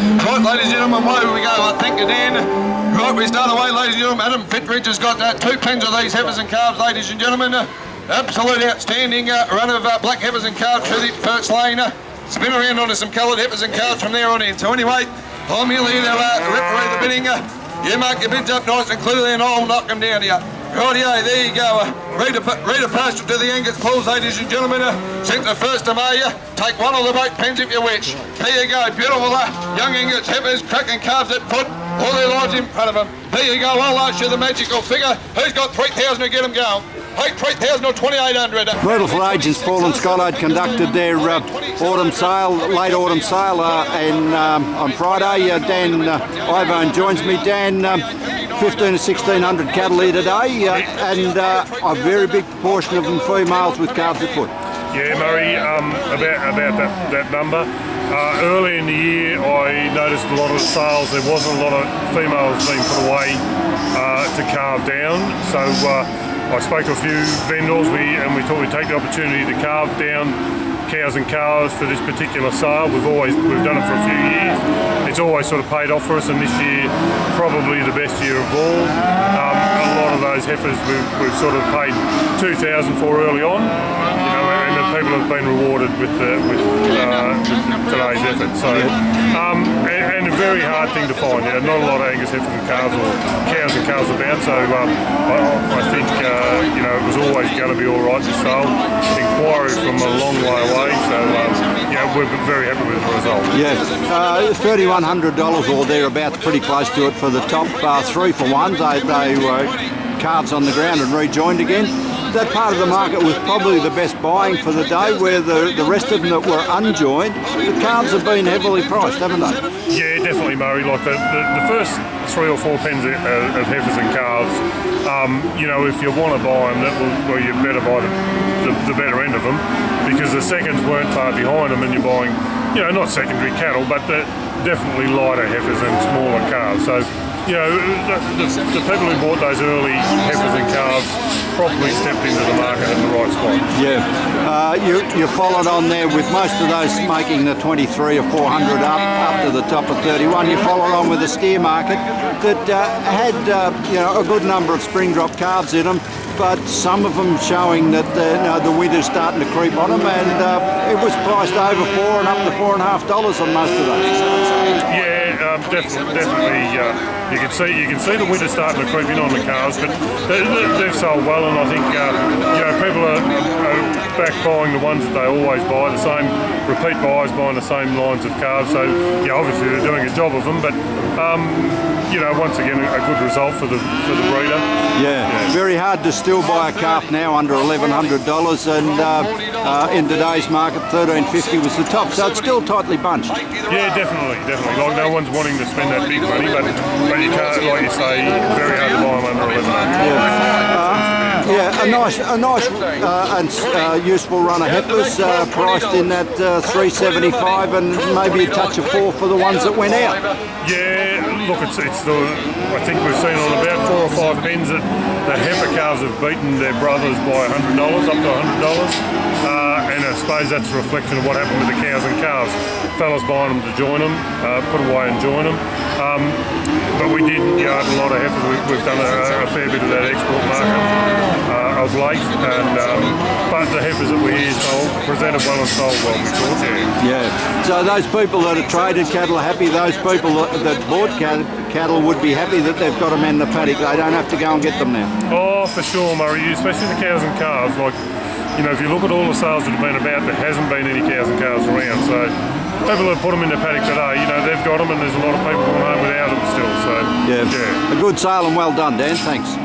Right, ladies and gentlemen, away we go. Thank you, Dan. Right, we start away, ladies and gentlemen. Adam Fittridge has got 2 pens of these heifers and calves, ladies and gentlemen. Absolute outstanding run of black heifers and calves through the first lane. Spin around onto some coloured heifers and calves from there on in. So anyway, I'm here to referee the bidding. You mark your bids up nice and clearly and I'll knock them down here. Rightio, there you go. Read a postal to the Angus Pauls, ladies and gentlemen. Since the 1st of May, take one of the boat pens if you wish. There you go, beautiful young Angus heifers, cracking calves at foot, all their lives in front of them. There you go, I'll ask you the magical figure. Who's got 3,000 to get them going? 3,000 or 2,800. Myrtleford agents Paull&Scollar conducted their autumn sale, late autumn sale on Friday. Dan Ivone joins me. Dan, 1,500 to 1,600 cattle here today, and a very big proportion of them females with calves at foot. Yeah, Murray, about that number. Early in the year I noticed a lot of the sales, there wasn't a lot of females being put away to calve down, so I spoke to a few vendors and we thought we'd take the opportunity to calve down cows and calves for this particular sale. We've done it for a few years. It's always sort of paid off for us, and this year probably the best year of all. A lot of those heifers we've sort of paid 2,000 for early on, you know, and the people have been rewarded with today's effort. So and a very hard thing to find. You know, not a lot of Angus heifers and calves or cows and calves about. So I think you know, it was always going to be all right this sale. Inquiry from a long way away. So yeah, we're very happy with the result. Yeah, $3,100 or thereabouts, pretty close to it for the top 3 for 1s. They were calves on the ground and rejoined again. That part of the market was probably the best buying for the day, where the rest of them that were unjoined, the calves have been heavily priced, haven't they? Yeah, definitely, Murray. Like the first 3 or 4 pens of heifers and calves, you know, if you want to buy them, well, you better buy the better end of them, because the seconds weren't far behind them, and you're buying, you know, not secondary cattle, but definitely lighter heifers and smaller calves. So, you know, the people who bought those early heifers and calves probably stepped into the market in the right spot. Yeah, you followed on there with most of those making the 23 or 400 up to the top of 31. You followed on with a steer market that had you know, a good number of spring drop calves in them, but some of them showing that the winter's starting to creep on them, and it was priced over $4 and up to $4.50 on most of those. Yeah, definitely. You can see the winter starting to creep in on the calves, but they've sold well, and I think you know, people are back buying the ones that they always buy, the same repeat buyers buying the same lines of calves. So yeah, obviously they're doing a job of them, but you know, once again a good result for the breeder. Yeah, very hard to still buy a calf now under $1,100, and in today's market $1,350 was the top, so it's still tightly bunched. Yeah, definitely. Like, no one's wanting to spend that big money, but you can't, like you say, very hard to buy them under $1,100. Yeah, a nice and useful run of heifers, priced in that $375 and maybe a touch of $4 for the ones that went out. Yeah, look, I think we've seen on about 4 or 5 pens that the heifer calves have beaten their brothers by $100, up to $100. And I suppose that's a reflection of what happened with the cows and calves. Fellas buying them to join them, put away and join them. But we did yard a lot of heifers. We've done a fair bit of that export market of late, and but the heifers that we here sold presented well and sold well, we thought. Yeah. So those people that have traded cattle are happy. Those people that bought cattle would be happy that they've got them in the paddock. They don't have to go and get them now. Oh, for sure, Murray. Especially the cows and calves. Like, you know, if you look at all the sales that have been about, there hasn't been any cows and calves around. So people that put them in the paddock today, you know, they've got them, and there's a lot of people going home without them still. So yeah. A good sale and well done, Dan. Thanks.